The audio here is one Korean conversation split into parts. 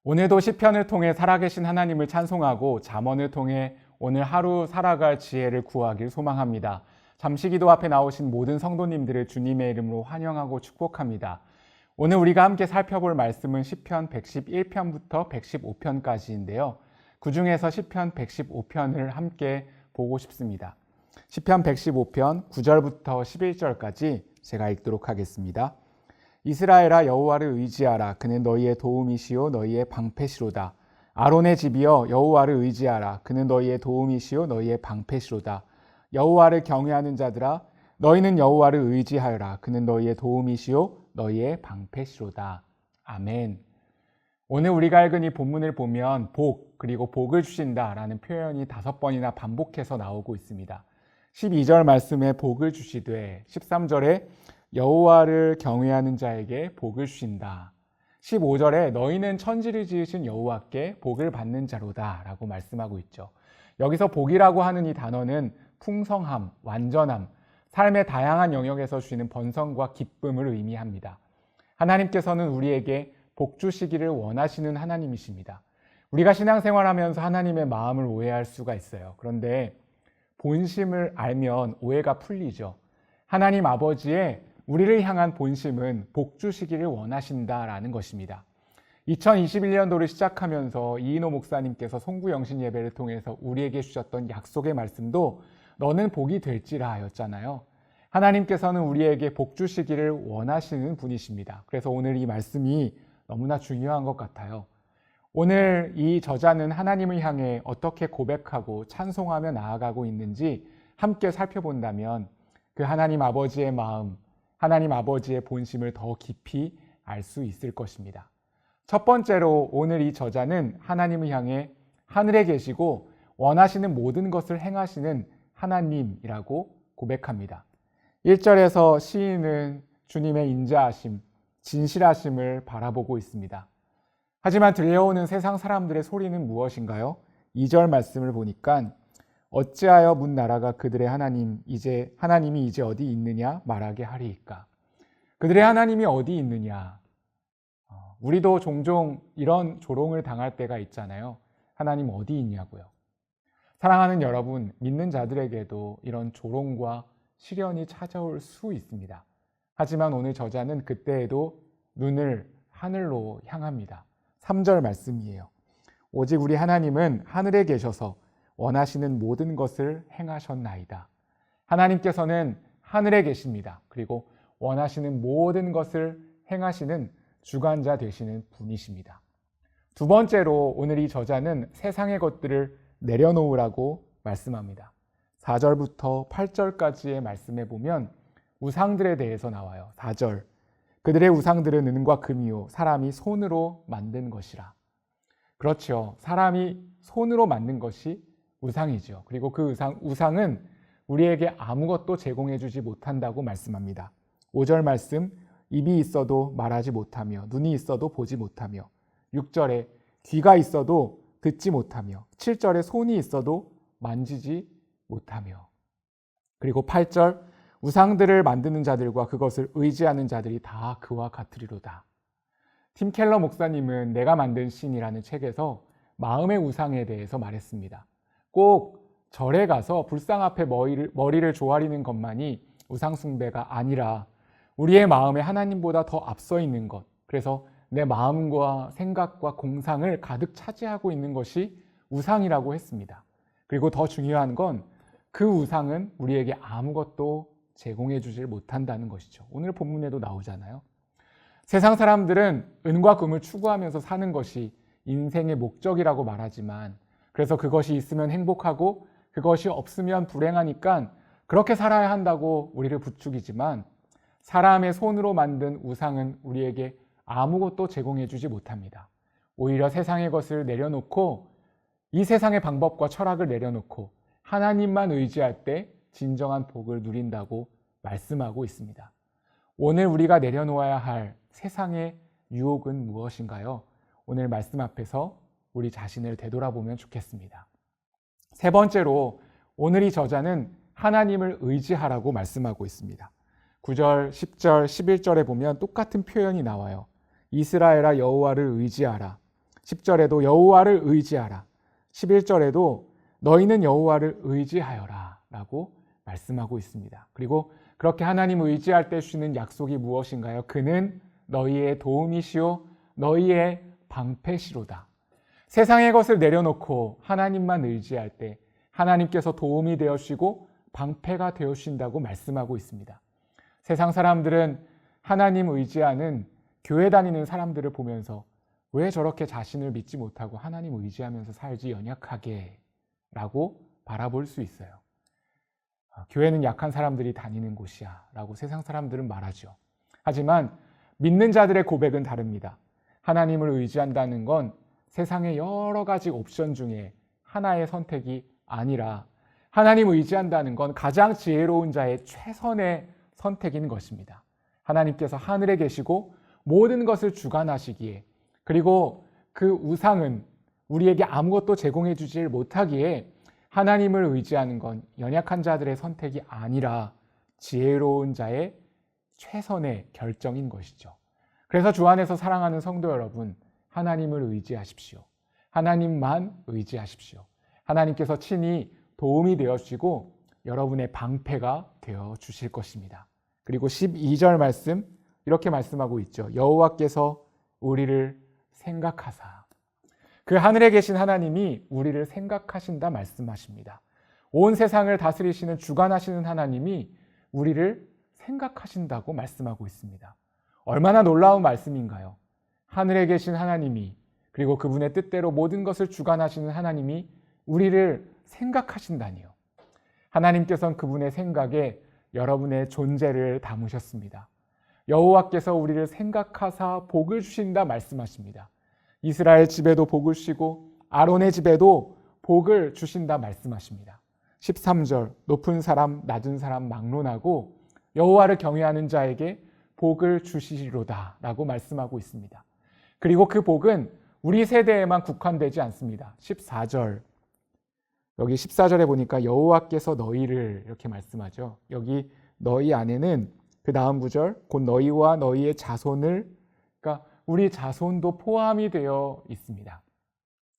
오늘도 시편을 통해 살아계신 하나님을 찬송하고 잠언을 통해 오늘 하루 살아갈 지혜를 구하길 소망합니다. 잠시 기도 앞에 나오신 모든 성도님들을 주님의 이름으로 환영하고 축복합니다. 오늘 우리가 함께 살펴볼 말씀은 시편 111편부터 115편까지인데요. 그 중에서 시편 115편을 함께 보고 싶습니다. 시편 115편 9절부터 11절까지 제가 읽도록 하겠습니다. 이스라엘아, 여호와를 의지하라. 그는 너희의 도움이시요 너희의 방패시로다. 아론의 집이여, 여호와를 의지하라. 그는 너희의 도움이시요 너희의 방패시로다. 여호와를 경외하는 자들아, 너희는 여호와를 의지하여라. 그는 너희의 도움이시요 너희의 방패시로다. 아멘. 오늘 우리가 읽은 이 본문을 보면 복, 그리고 복을 주신다라는 표현이 5번이나 반복해서 나오고 있습니다. 12절 말씀에 복을 주시되, 13절에 여호와를 경외하는 자에게 복을 주신다. 15절에 너희는 천지를 지으신 여호와께 복을 받는 자로다 라고 말씀하고 있죠. 여기서 복이라고 하는 이 단어는 풍성함, 완전함, 삶의 다양한 영역에서 주시는 번성과 기쁨을 의미합니다. 하나님께서는 우리에게 복 주시기를 원하시는 하나님이십니다. 우리가 신앙생활하면서 하나님의 마음을 오해할 수가 있어요. 그런데 본심을 알면 오해가 풀리죠. 하나님 아버지의 우리를 향한 본심은 복 주시기를 원하신다라는 것입니다. 2021년도를 시작하면서 이인호 목사님께서 송구영신 예배를 통해서 우리에게 주셨던 약속의 말씀도 너는 복이 될지라 였잖아요. 하나님께서는 우리에게 복 주시기를 원하시는 분이십니다. 그래서 오늘 이 말씀이 너무나 중요한 것 같아요. 오늘 이 저자는 하나님을 향해 어떻게 고백하고 찬송하며 나아가고 있는지 함께 살펴본다면 그 하나님 아버지의 마음, 하나님 아버지의 본심을 더 깊이 알 수 있을 것입니다. 첫 번째로 오늘 이 저자는 하나님을 향해 하늘에 계시고 원하시는 모든 것을 행하시는 하나님이라고 고백합니다. 1절에서 시인은 주님의 인자하심, 진실하심을 바라보고 있습니다. 하지만 들려오는 세상 사람들의 소리는 무엇인가요? 2절 말씀을 보니까 어찌하여 문 나라가 그들의 하나님이 이제 어디 있느냐 말하게 하리이까. 그들의 하나님이 어디 있느냐. 우리도 종종 이런 조롱을 당할 때가 있잖아요. 하나님 어디 있냐고요. 사랑하는 여러분, 믿는 자들에게도 이런 조롱과 시련이 찾아올 수 있습니다. 하지만 오늘 저자는 그때에도 눈을 하늘로 향합니다. 3절 말씀이에요. 오직 우리 하나님은 하늘에 계셔서 원하시는 모든 것을 행하셨나이다. 하나님께서는 하늘에 계십니다. 그리고 원하시는 모든 것을 행하시는 주관자 되시는 분이십니다. 두 번째로 오늘 이 저자는 세상의 것들을 내려놓으라고 말씀합니다. 4절부터 8절까지의 말씀에 보면 우상들에 대해서 나와요. 4절, 그들의 우상들은 은과 금이요 사람이 손으로 만든 것이라. 그렇죠. 사람이 손으로 만든 것이 우상이죠. 그리고 그 우상은 우리에게 아무것도 제공해 주지 못한다고 말씀합니다. 5절 말씀, 입이 있어도 말하지 못하며 눈이 있어도 보지 못하며 6절에 귀가 있어도 듣지 못하며 7절에 손이 있어도 만지지 못하며 그리고 8절, 우상들을 만드는 자들과 그것을 의지하는 자들이 다 그와 같으리로다. 팀 켈러 목사님은 내가 만든 신이라는 책에서 마음의 우상에 대해서 말했습니다. 꼭 절에 가서 불상 앞에 머리를 조아리는 것만이 우상 숭배가 아니라 우리의 마음에 하나님보다 더 앞서 있는 것, 그래서 내 마음과 생각과 공상을 가득 차지하고 있는 것이 우상이라고 했습니다. 그리고 더 중요한 건 그 우상은 우리에게 아무것도 제공해 주질 못한다는 것이죠. 오늘 본문에도 나오잖아요. 세상 사람들은 은과 금을 추구하면서 사는 것이 인생의 목적이라고 말하지만, 그래서 그것이 있으면 행복하고 그것이 없으면 불행하니까 그렇게 살아야 한다고 우리를 부추기지만, 사람의 손으로 만든 우상은 우리에게 아무것도 제공해 주지 못합니다. 오히려 세상의 것을 내려놓고, 이 세상의 방법과 철학을 내려놓고 하나님만 의지할 때 진정한 복을 누린다고 말씀하고 있습니다. 오늘 우리가 내려놓아야 할 세상의 유혹은 무엇인가요? 오늘 말씀 앞에서 우리 자신을 되돌아보면 좋겠습니다. 세 번째로 오늘 이 저자는 하나님을 의지하라고 말씀하고 있습니다. 9절, 10절, 11절에 보면 똑같은 표현이 나와요. 이스라엘아, 여호와를 의지하라. 10절에도 여호와를 의지하라. 11절에도 너희는 여호와를 의지하여라 라고 말씀하고 있습니다. 그리고 그렇게 하나님을 의지할 때 주시는 약속이 무엇인가요? 그는 너희의 도움이시요 너희의 방패시로다. 세상의 것을 내려놓고 하나님만 의지할 때 하나님께서 도움이 되어 주시고 방패가 되어 주신다고 말씀하고 있습니다. 세상 사람들은 하나님 의지하는 교회 다니는 사람들을 보면서 왜 저렇게 자신을 믿지 못하고 하나님 의지하면서 살지 연약하게 라고 바라볼 수 있어요. 교회는 약한 사람들이 다니는 곳이야 라고 세상 사람들은 말하죠. 하지만 믿는 자들의 고백은 다릅니다. 하나님을 의지한다는 건 세상의 여러 가지 옵션 중에 하나의 선택이 아니라 하나님 의지한다는 건 가장 지혜로운 자의 최선의 선택인 것입니다. 하나님께서 하늘에 계시고 모든 것을 주관하시기에 그리고 그 우상은 우리에게 아무것도 제공해 주지 못하기에 하나님을 의지하는 건 연약한 자들의 선택이 아니라 지혜로운 자의 최선의 결정인 것이죠. 그래서 주 안에서 사랑하는 성도 여러분, 하나님을 의지하십시오. 하나님만 의지하십시오. 하나님께서 친히 도움이 되어 주시고 여러분의 방패가 되어 주실 것입니다. 그리고 12절 말씀 이렇게 말씀하고 있죠. 여호와께서 우리를 생각하사. 그 하늘에 계신 하나님이 우리를 생각하신다 말씀하십니다. 온 세상을 다스리시는 주관하시는 하나님이 우리를 생각하신다고 말씀하고 있습니다. 얼마나 놀라운 말씀인가요? 하늘에 계신 하나님이 그리고 그분의 뜻대로 모든 것을 주관하시는 하나님이 우리를 생각하신다니요. 하나님께서는 그분의 생각에 여러분의 존재를 담으셨습니다. 여호와께서 우리를 생각하사 복을 주신다 말씀하십니다. 이스라엘 집에도 복을 주시고 아론의 집에도 복을 주신다 말씀하십니다. 13절 높은 사람 낮은 사람 막론하고 여호와를 경외하는 자에게 복을 주시리로다 라고 말씀하고 있습니다. 그리고 그 복은 우리 세대에만 국한되지 않습니다. 14절 여기 14절에 보니까 여호와께서 너희를 이렇게 말씀하죠. 여기 너희 안에는 그 다음 구절 곧 너희와 너희의 자손을 그러니까 우리 자손도 포함이 되어 있습니다.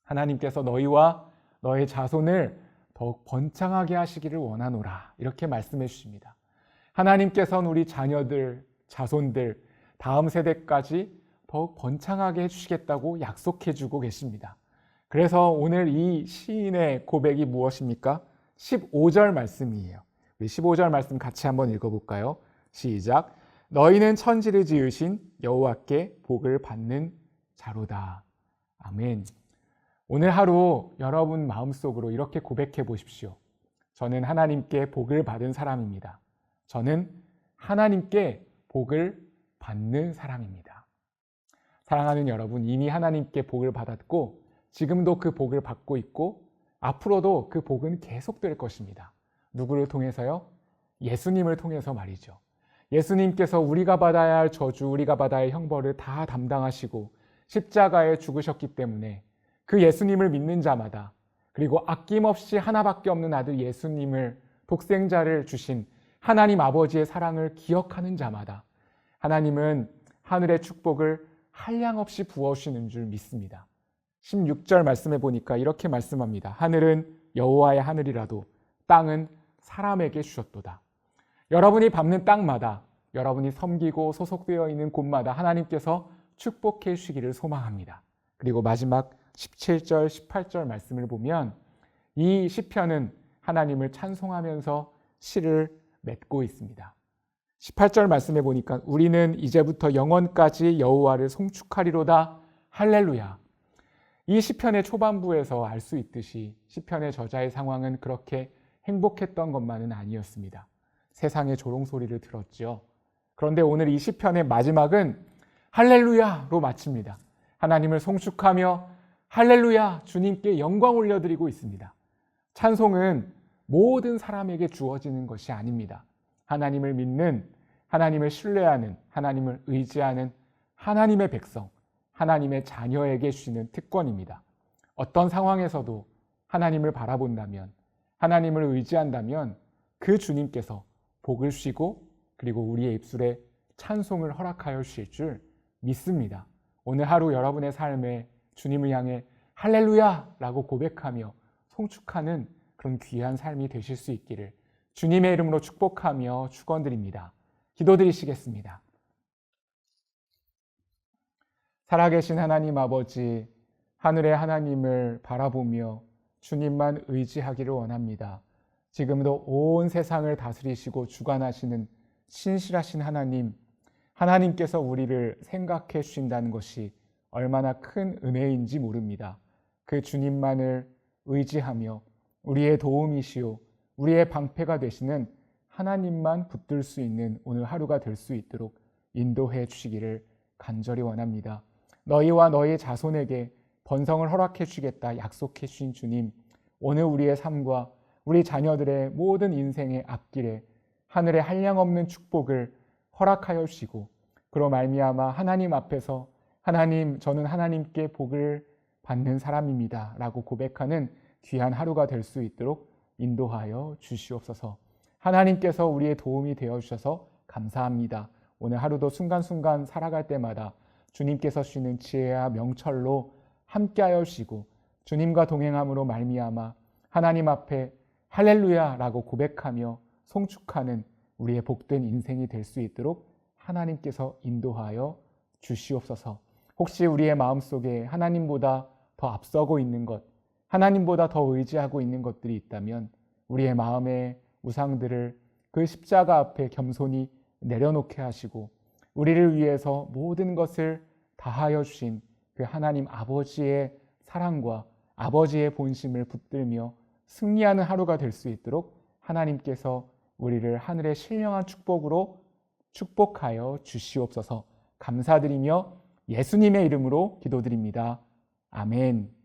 하나님께서 너희와 너의 자손을 더욱 번창하게 하시기를 원하노라 이렇게 말씀해 주십니다. 하나님께서는 우리 자녀들, 자손들, 다음 세대까지 더욱 번창하게 해주시겠다고 약속해 주고 계십니다. 그래서 오늘 이 시인의 고백이 무엇입니까? 15절 말씀이에요. 우리 15절 말씀 같이 한번 읽어볼까요? 시작. 너희는 천지를 지으신 여호와께 복을 받는 자로다. 아멘. 오늘 하루 여러분 마음속으로 이렇게 고백해 보십시오. 저는 하나님께 복을 받은 사람입니다. 저는 하나님께 복을 받는 사람입니다. 사랑하는 여러분, 이미 하나님께 복을 받았고 지금도 그 복을 받고 있고 앞으로도 그 복은 계속될 것입니다. 누구를 통해서요? 예수님을 통해서 말이죠. 예수님께서 우리가 받아야 할 저주, 우리가 받아야 할 형벌을 다 담당하시고 십자가에 죽으셨기 때문에 그 예수님을 믿는 자마다 그리고 아낌없이 하나밖에 없는 아들 예수님을 독생자를 주신 하나님 아버지의 사랑을 기억하는 자마다 하나님은 하늘의 축복을 한량없이 부어주시는 줄 믿습니다. 16절 말씀해 보니까 이렇게 말씀합니다. 하늘은 여호와의 하늘이라도 땅은 사람에게 주셨도다. 여러분이 밟는 땅마다 여러분이 섬기고 소속되어 있는 곳마다 하나님께서 축복해 주시기를 소망합니다. 그리고 마지막 17절, 18절 말씀을 보면 이 시편은 하나님을 찬송하면서 시를 맺고 있습니다. 18절 말씀해 보니까 우리는 이제부터 영원까지 여호와를 송축하리로다. 할렐루야. 이 시편의 초반부에서 알 수 있듯이 시편의 저자의 상황은 그렇게 행복했던 것만은 아니었습니다. 세상의 조롱소리를 들었죠. 그런데 오늘 이 시편의 마지막은 할렐루야로 마칩니다. 하나님을 송축하며 할렐루야 주님께 영광 올려드리고 있습니다. 찬송은 모든 사람에게 주어지는 것이 아닙니다. 하나님을 믿는, 하나님을 신뢰하는, 하나님을 의지하는 하나님의 백성, 하나님의 자녀에게 주시는 특권입니다. 어떤 상황에서도 하나님을 바라본다면, 하나님을 의지한다면 그 주님께서 복을 주시고 그리고 우리의 입술에 찬송을 허락하여 주실 줄 믿습니다. 오늘 하루 여러분의 삶에 주님을 향해 할렐루야! 라고 고백하며 송축하는 그런 귀한 삶이 되실 수 있기를 주님의 이름으로 축복하며 축원드립니다. 기도드리시겠습니다. 살아계신 하나님 아버지, 하늘의 하나님을 바라보며 주님만 의지하기를 원합니다. 지금도 온 세상을 다스리시고 주관하시는 신실하신 하나님, 하나님께서 우리를 생각해 주신다는 것이 얼마나 큰 은혜인지 모릅니다. 그 주님만을 의지하며 우리의 도움이시오, 우리의 방패가 되시는 하나님만 붙들 수 있는 오늘 하루가 될 수 있도록 인도해 주시기를 간절히 원합니다. 너희와 너희 자손에게 번성을 허락해 주시겠다 약속해 주신 주님, 오늘 우리의 삶과 우리 자녀들의 모든 인생의 앞길에 하늘의 한량없는 축복을 허락하여 주시고 그로 말미암아 하나님 앞에서 하나님, 저는 하나님께 복을 받는 사람입니다 라고 고백하는 귀한 하루가 될 수 있도록 인도하여 주시옵소서. 하나님께서 우리의 도움이 되어 주셔서 감사합니다. 오늘 하루도 순간순간 살아갈 때마다 주님께서 주시는 지혜와 명철로 함께하여 주시고 주님과 동행함으로 말미암아 하나님 앞에 할렐루야라고 고백하며 송축하는 우리의 복된 인생이 될 수 있도록 하나님께서 인도하여 주시옵소서. 혹시 우리의 마음속에 하나님보다 더 앞서고 있는 것, 하나님보다 더 의지하고 있는 것들이 있다면 우리의 마음의 우상들을 그 십자가 앞에 겸손히 내려놓게 하시고 우리를 위해서 모든 것을 다하여 주신 그 하나님 아버지의 사랑과 아버지의 본심을 붙들며 승리하는 하루가 될 수 있도록 하나님께서 우리를 하늘의 신령한 축복으로 축복하여 주시옵소서. 감사드리며 예수님의 이름으로 기도드립니다. 아멘.